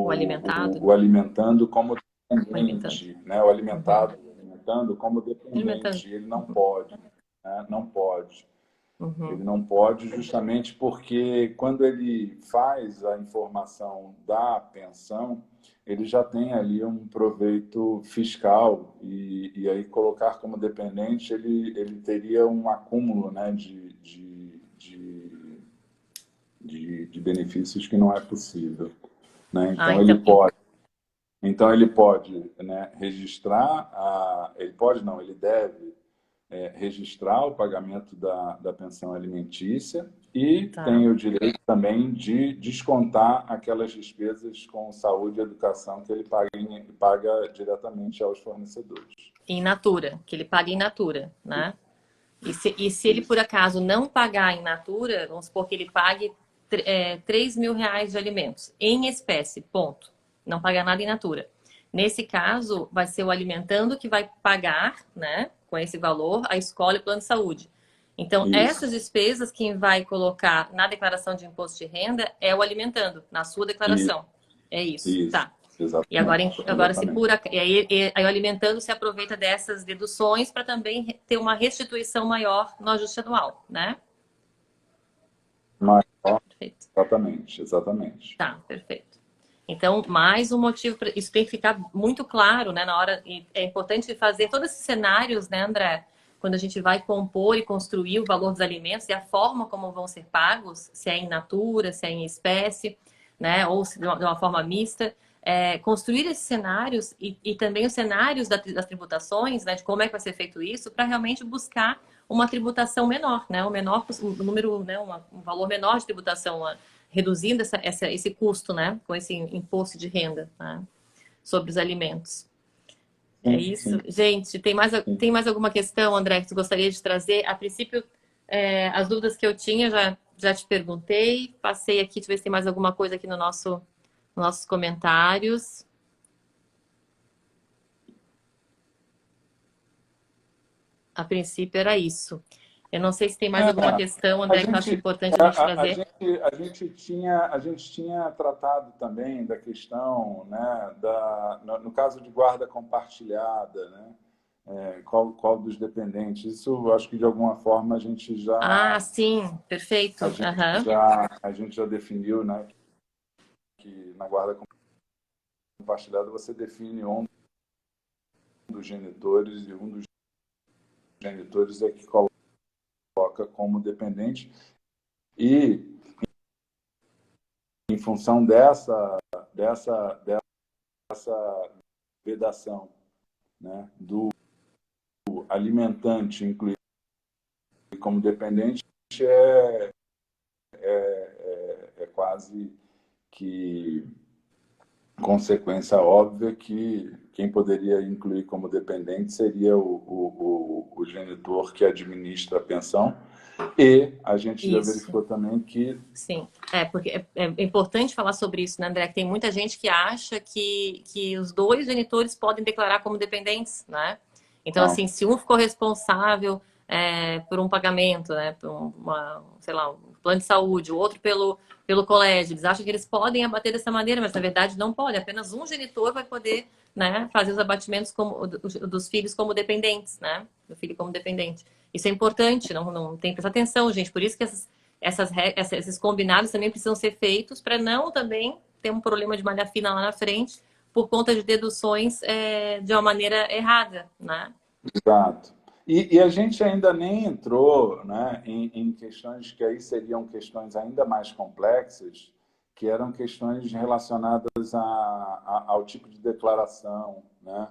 alimentado. o alimentando como O alimentando. dependente, né? O alimentando como Alimentando. dependente. Ele não pode, né? Não pode. Uhum. Ele não pode justamente porque quando ele faz a informação da pensão, ele já tem ali um proveito fiscal e aí colocar como dependente, ele teria um acúmulo, né, de benefícios que não é possível, né? Então ele pode, né, registrar, ele pode não, ele deve registrar o pagamento da pensão alimentícia e Tá. tem o direito também de descontar aquelas despesas com saúde e educação que ele paga diretamente aos fornecedores. In natura, que ele paga in natura, né? E se ele, por Isso. acaso, não pagar in natura, vamos supor que ele pague 3 mil reais de alimentos, em espécie, ponto. Não paga nada in natura. Nesse caso, vai ser o alimentando que vai pagar, né, com esse valor, a escola e o plano de saúde. Então, essas Isso, despesas, quem vai colocar na declaração de imposto de renda é o alimentando, na sua isso, declaração. É isso, isso. tá. E agora, Exatamente, se exatamente. aí o alimentando se aproveita dessas deduções para também ter uma restituição maior no ajuste anual, né? Mas, Perfeito. exatamente, exatamente. Tá, perfeito. Então, mais um motivo para isso tem que ficar muito claro, né, na hora, e é importante fazer todos esses cenários, né, André, quando a gente vai compor e construir o valor dos alimentos e a forma como vão ser pagos, se é in natura, se é em espécie, né, ou se de uma forma mista, construir esses cenários e também os cenários das tributações, né, de como é que vai ser feito isso, para realmente buscar uma tributação menor, né, um número, né, um valor menor de tributação, reduzindo esse custo, né, com esse imposto de renda, né, sobre os alimentos. É Sim, isso. sim, Gente, sim. tem mais alguma questão, André, que tu gostaria de trazer? A princípio, as dúvidas que eu tinha já te perguntei. Passei aqui, deixa eu ver se tem mais alguma coisa aqui nos nossos comentários. A princípio era isso. Eu não sei se tem mais alguma questão, A André, que eu acho gente, importante a gente a trazer. gente, a gente tinha tratado também da questão, né, no caso de guarda compartilhada, né, qual dos dependentes. Isso, eu acho que de alguma forma Ah, sim, perfeito. Aham. a gente já definiu, né, que na guarda compartilhada você define um dos genitores e um dos genitores é que coloca como dependente. E, em função dessa vedação, né, do alimentante incluído como dependente, é, é quase que consequência óbvia que quem poderia incluir como dependente seria o genitor que administra a pensão. E a gente já Isso. verificou também que... Sim, porque é importante falar sobre isso, né, André? Que tem muita gente que acha que os dois genitores podem declarar como dependentes, né? Então, Não, assim, se um ficou responsável por um pagamento, né, por sei lá, um plano de saúde, o outro pelo colégio, eles acham que eles podem abater dessa maneira, mas na verdade não pode. Apenas um genitor vai poder, né, fazer os abatimentos dos filhos como dependentes, né? Do filho como dependente. Isso é importante, não tem que prestar atenção, gente. Por isso que esses combinados também precisam ser feitos para não também ter um problema de malha fina lá na frente por conta de deduções de uma maneira errada, né? exato. E a gente ainda nem entrou, né, em questões que aí seriam questões ainda mais complexas, que eram questões relacionadas ao tipo de declaração, né?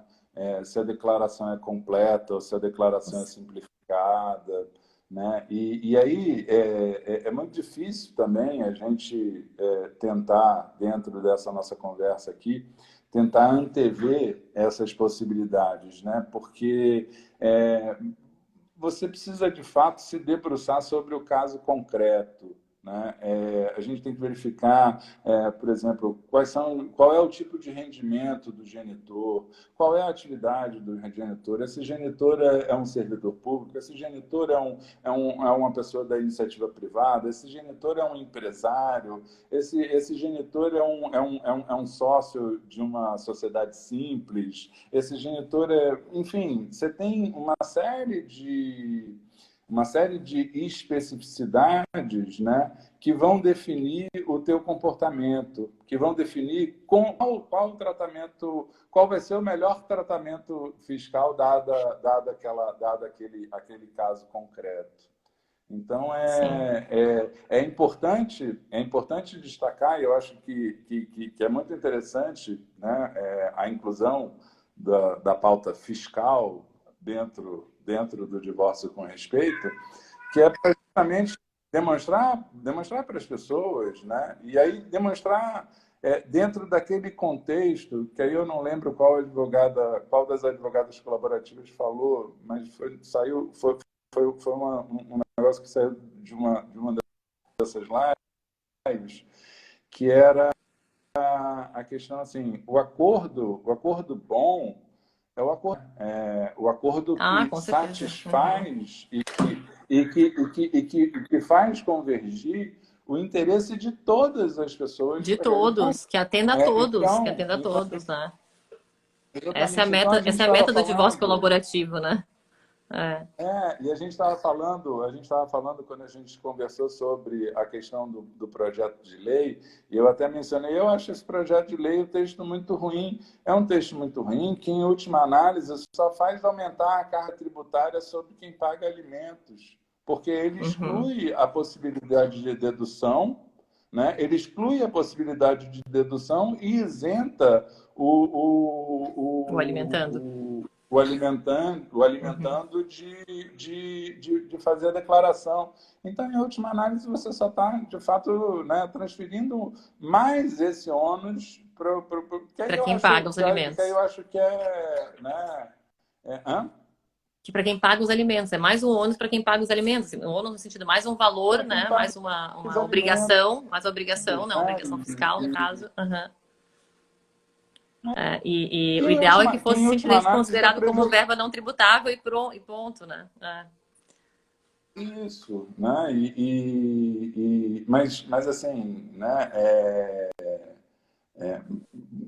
Se a declaração é completa ou se a declaração é simplificada, né? E aí é muito difícil também a gente tentar, dentro dessa nossa conversa aqui, tentar antever essas possibilidades, né? Porque você precisa, de fato, se debruçar sobre o caso concreto, né? A gente tem que verificar, por exemplo, qual é o tipo de rendimento do genitor, qual é a atividade do genitor. Esse genitor é um servidor público, esse genitor é uma pessoa da iniciativa privada, esse genitor é um empresário, esse genitor é um sócio de uma sociedade simples, esse genitor enfim, você tem uma série de especificidades, né, que vão definir o teu comportamento, que vão definir qual o tratamento, qual vai ser o melhor tratamento fiscal dado aquele caso concreto. Então, Sim. é importante destacar, e eu acho que é muito interessante, né, a inclusão da pauta fiscal dentro do divórcio com respeito, que é precisamente demonstrar para as pessoas, né, e aí demonstrar dentro daquele contexto, que aí eu não lembro qual das advogadas colaborativas falou, mas foi um negócio que saiu de uma dessas lives, que era a questão assim, o acordo bom é o acordo Ah, que com certeza. Uhum. satisfaz e que faz convergir o interesse de todas as pessoas De para aquele ponto. todos, que Então, atenda a todos, né? exatamente. Então, a gente Essa é a estava meta do divórcio falando. colaborativo, né? É. E a gente estava falando quando a gente conversou sobre a questão do projeto de lei, e eu até mencionei, eu acho esse projeto de lei um texto muito ruim, é um texto muito ruim que, em última análise, só faz aumentar a carga tributária sobre quem paga alimentos, porque ele Uhum. exclui a possibilidade de dedução, né? Ele exclui a possibilidade de dedução e isenta O alimentando. o Uhum. alimentando de fazer a declaração. Então, em última análise, você só está, de fato, né, transferindo mais esse ônus para... Que aí Para eu quem acho paga os que, aí alimentos. eu acho que né, hã? Que para quem paga os alimentos. É mais um ônus para quem paga os alimentos. Um ônus no sentido mais um valor, Para quem né? paga Mais os uma alimentos, obrigação. Mais obrigação, não, né? obrigação fiscal, no caso. Uhum. E Que, o em ideal é que última, que fosse em última simplesmente análise está considerado como prejudicando verba não tributável e ponto, né? isso, né? Mas assim, né?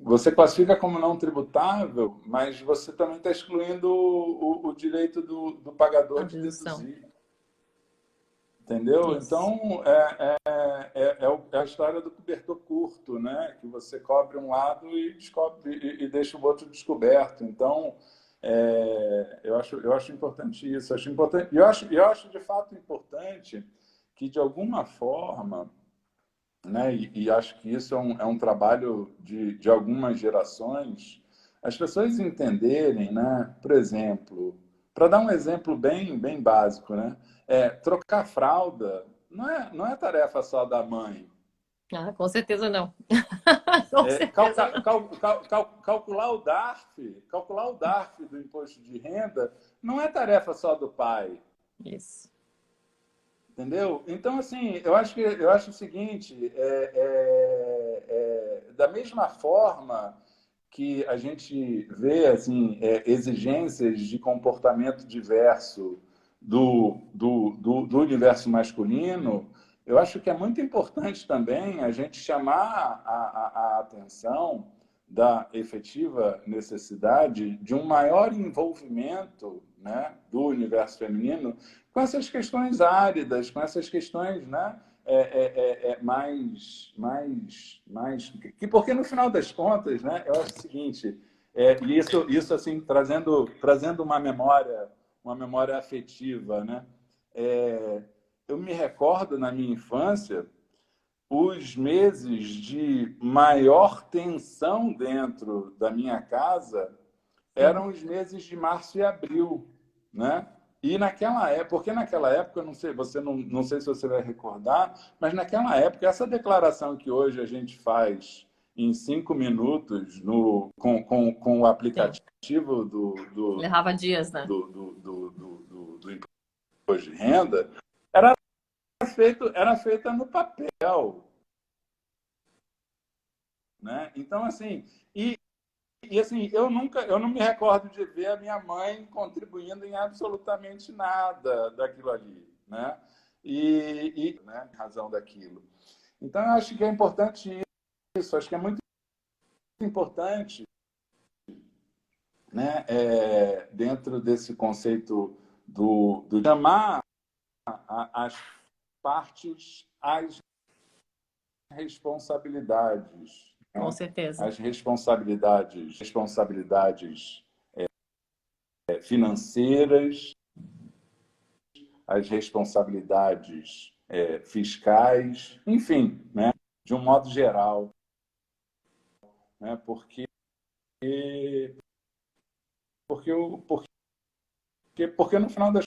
Você classifica como não tributável, mas você também está excluindo o direito do A pagador de dedução. deduzir. Entendeu? Isso. Então, é a história do cobertor curto, né? Que você cobre um lado e descobre e deixa o outro descoberto. Então, eu acho importante isso. Eu acho de fato importante que de alguma forma, né, e acho que isso é um trabalho de algumas gerações, as pessoas entenderem, né, por exemplo, para dar um exemplo bem básico, né, trocar fralda não é tarefa só da mãe. Ah, com certeza não. Com certeza não. Calcular o DARF do imposto de renda não é tarefa só do pai, Isso. entendeu? Então, assim, eu acho o seguinte, da mesma forma que a gente vê assim, exigências de comportamento diverso do universo masculino, eu acho que é muito importante também a gente chamar a atenção da efetiva necessidade de um maior envolvimento, né, do universo feminino com essas questões áridas, com essas questões, né, que porque no final das contas, né, eu acho o seguinte, e isso assim trazendo uma memória afetiva, né, eu me recordo na minha infância os meses de maior tensão dentro da minha casa Sim, eram os meses de março e abril, né? E naquela época, porque naquela época, eu não sei, não sei se você vai recordar, mas naquela época, essa declaração que hoje a gente faz em 5 minutos com o sim. aplicativo Levava dias, né? do imposto de renda, era feita no papel, né? Então, assim, e assim, eu não me recordo de ver a minha mãe contribuindo em absolutamente nada daquilo ali, né? Né, em razão daquilo. Então, eu acho que é importante isso, acho que é muito importante, né, dentro desse conceito do chamar as partes às responsabilidades, Com né? certeza. As responsabilidades financeiras, as responsabilidades fiscais, enfim, né, de um modo geral, né, porque no final das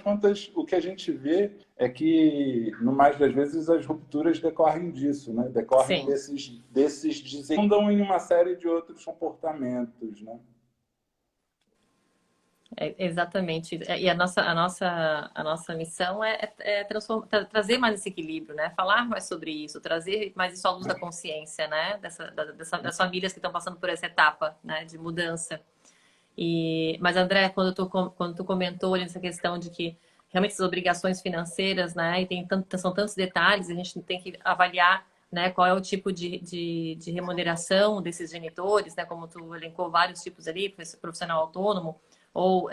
contas o que a gente vê é que no mais das vezes as rupturas decorrem disso, né, decorrem Sim. desses desandam em uma série de outros comportamentos, né? Exatamente. E a nossa missão é trazer mais esse equilíbrio, né? Falar mais sobre isso, trazer mais isso à luz da consciência, né? Das famílias que estão passando por essa etapa, né? De mudança. Mas, André, quando tu comentou ali nessa questão de que realmente as obrigações financeiras, né? E são tantos detalhes, a gente tem que avaliar, né? Qual é o tipo de remuneração desses genitores, né? Como tu elencou vários tipos ali, profissional autônomo, ou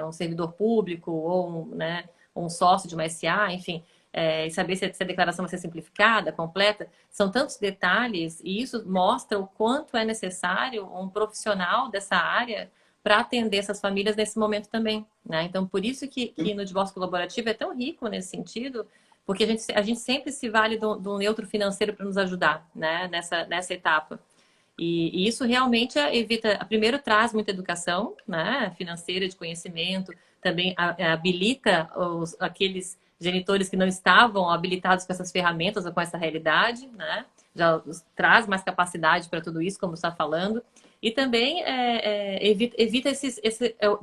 um servidor público, ou né, um sócio de uma SA, enfim, e saber se a declaração vai ser simplificada, completa. São tantos detalhes e isso mostra o quanto é necessário um profissional dessa área para atender essas famílias nesse momento também, né? Então, por isso que no divórcio colaborativo é tão rico nesse sentido, porque a gente sempre se vale do neutro financeiro para nos ajudar, né? Nessa etapa. E isso realmente evita, primeiro traz muita educação, né, financeira, de conhecimento, também habilita aqueles genitores que não estavam habilitados com essas ferramentas ou com essa realidade, né, já traz mais capacidade para tudo isso, como está falando, e também evita esses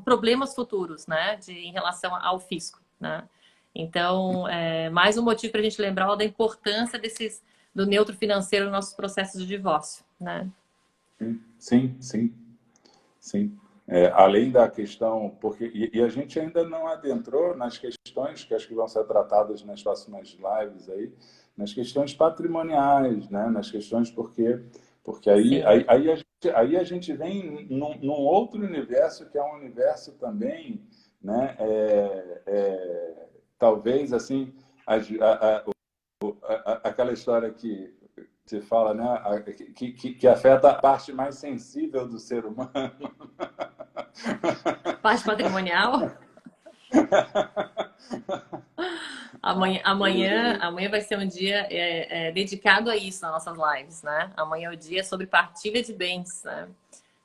problemas futuros, né, em relação ao fisco, né. Então, mais um motivo para a gente lembrar da importância do neutro financeiro nos nossos processos de divórcio, né. Sim, sim, sim. Além da questão, e a gente ainda não adentrou nas questões que acho que vão ser tratadas nas próximas lives aí, nas questões patrimoniais, né? Nas questões porque Sim. aí a gente vem num outro universo que é um universo também, né? Talvez assim aquela história que se fala, né, que afeta a parte mais sensível do ser humano. Parte patrimonial? Amanhã vai ser um dia dedicado a isso nas nossas lives, né? Amanhã é o dia sobre partilha de bens, né?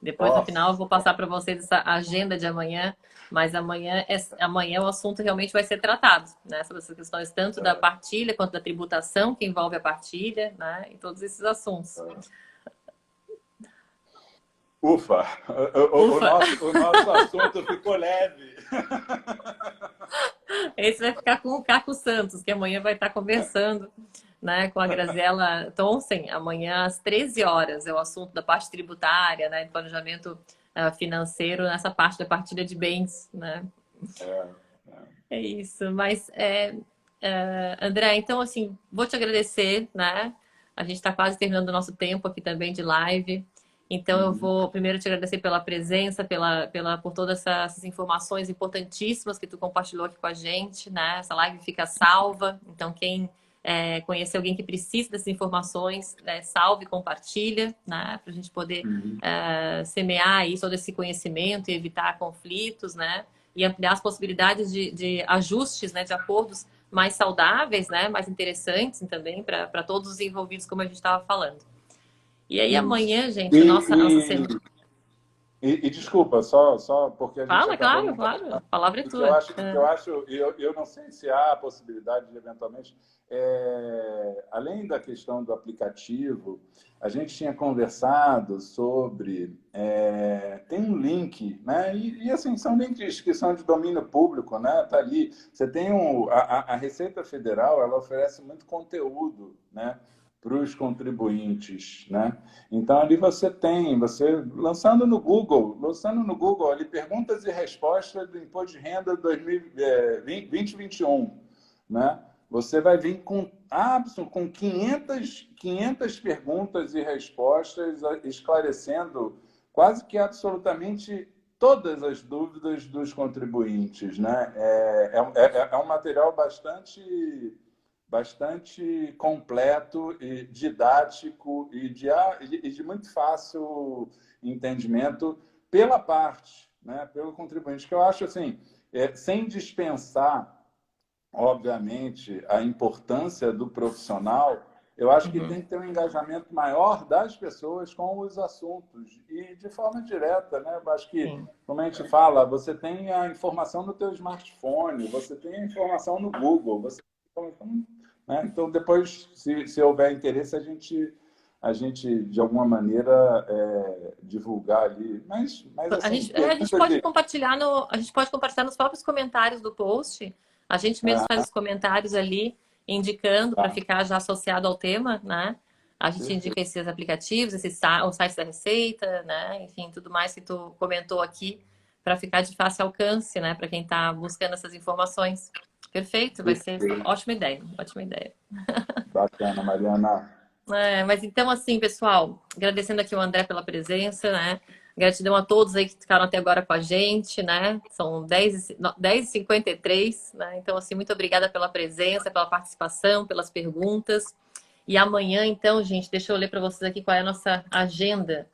Depois, no final, eu Nossa, vou passar para vocês essa agenda de amanhã, mas amanhã o assunto realmente vai ser tratado, né? Sobre essas questões tanto da partilha quanto da tributação, que envolve a partilha, né? E todos esses assuntos. ufa, Ufa! o nosso assunto ficou leve. Esse vai ficar com o Caco Santos, que amanhã vai estar conversando, né, com a Graziela Thomsen, amanhã às 13 horas. É o assunto da parte tributária, né, do planejamento financeiro, nessa parte da partilha de bens, né? É, É isso. Mas, André, então, assim, vou te agradecer, né? A gente está quase terminando o nosso tempo aqui também de live. Então, eu uhum, vou primeiro te agradecer pela presença, por todas essas informações importantíssimas que tu compartilhou aqui com a gente, né? Essa live fica salva. Então, quem conhecer alguém que precisa dessas informações, salve e compartilha, né? Para a gente poder uhum. semear aí todo esse conhecimento e evitar conflitos, né? E ampliar as possibilidades de ajustes, né? De acordos mais saudáveis, né? Mais interessantes também para todos os envolvidos, como a gente estava falando. E aí Isso. amanhã, gente, E, nossa semana. desculpa, só porque a gente Fala, acabou claro, não claro. A palavra é e tua. que eu acho, eu não sei se há a possibilidade de, eventualmente, além da questão do aplicativo, a gente tinha conversado sobre, tem um link, né? Assim, são links que são de domínio público, né? Tá ali. Você tem a Receita Federal, ela oferece muito conteúdo, né? Para os contribuintes, né? Então ali você lançando no Google ali perguntas e respostas do Imposto de Renda 2021, né? Você vai vir com 500 perguntas e respostas esclarecendo quase que absolutamente todas as dúvidas dos contribuintes, né? É um material bastante completo e didático e de muito fácil entendimento pela parte, né, pelo contribuinte, que eu acho assim, sem dispensar, obviamente, a importância do profissional, eu acho que Uhum. tem que ter um engajamento maior das pessoas com os assuntos e de forma direta, né? Eu acho que, Sim. como a gente fala, você tem a informação no teu smartphone, você tem a informação no Google, você tem a informação, né? Então, depois, se houver interesse, a gente de alguma maneira, divulgar ali. Mas assim, A gente pergunta pode de. compartilhar a gente pode compartilhar nos próprios comentários do post. A gente mesmo faz Ah, os comentários ali, indicando para tá, ficar já associado ao tema, né? A gente indica perfeito. esses aplicativos, os sites da Receita, né? Enfim, tudo mais que tu comentou aqui, para ficar de fácil alcance, né? Para quem está buscando essas informações. Perfeito, vai ser Perfeito. ótima ideia, ótima ideia. Bacana, Mariana. Mas então, assim, pessoal, agradecendo aqui o André pela presença, né? Gratidão a todos aí que ficaram até agora com a gente, né? São 10h53, né? Então, assim, muito obrigada pela presença, pela participação, pelas perguntas. E amanhã, então, gente, deixa eu ler para vocês aqui qual é a nossa agenda.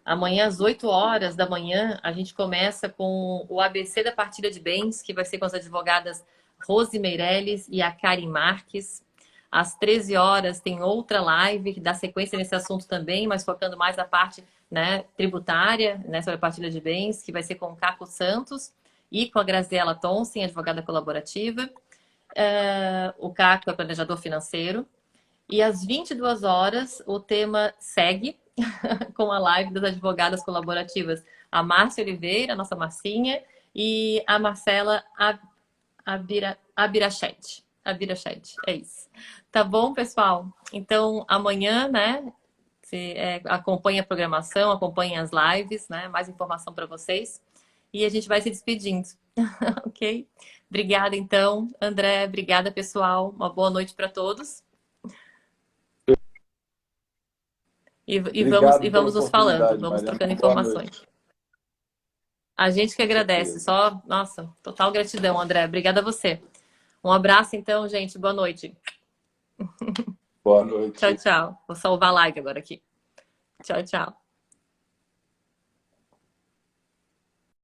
Amanhã, às 8 horas da manhã, a gente começa com o ABC da partilha de bens, que vai ser com as advogadas Rose Meirelles e a Karen Marques. Às 13 horas tem outra live que dá sequência nesse assunto também, mas focando mais na parte, né, tributária, né, sobre a partilha de bens, que vai ser com o Caco Santos e com a Graziela Thomsen, advogada colaborativa. O Caco é planejador financeiro. E às 22 horas o tema segue com a live das advogadas colaborativas, a Márcia Oliveira, nossa Marcinha, e a Marcela Abirachete. Abirachete, é isso. Tá bom, pessoal? Então, amanhã, né? Acompanhe a programação, acompanhe as lives, né? Mais informação para vocês. E a gente vai se despedindo, ok? Obrigada, então, André. Obrigada, pessoal. Uma boa noite para todos. E Obrigado pela vamos nos falando, oportunidade, vamos Mariana. trocando Boa informações. noite. A gente que Com agradece. certeza. Só, nossa, total gratidão, André. Obrigada a você. Um abraço, então, gente. Boa noite. Boa Tchau, noite. tchau. Vou salvar a live agora aqui. Tchau, tchau.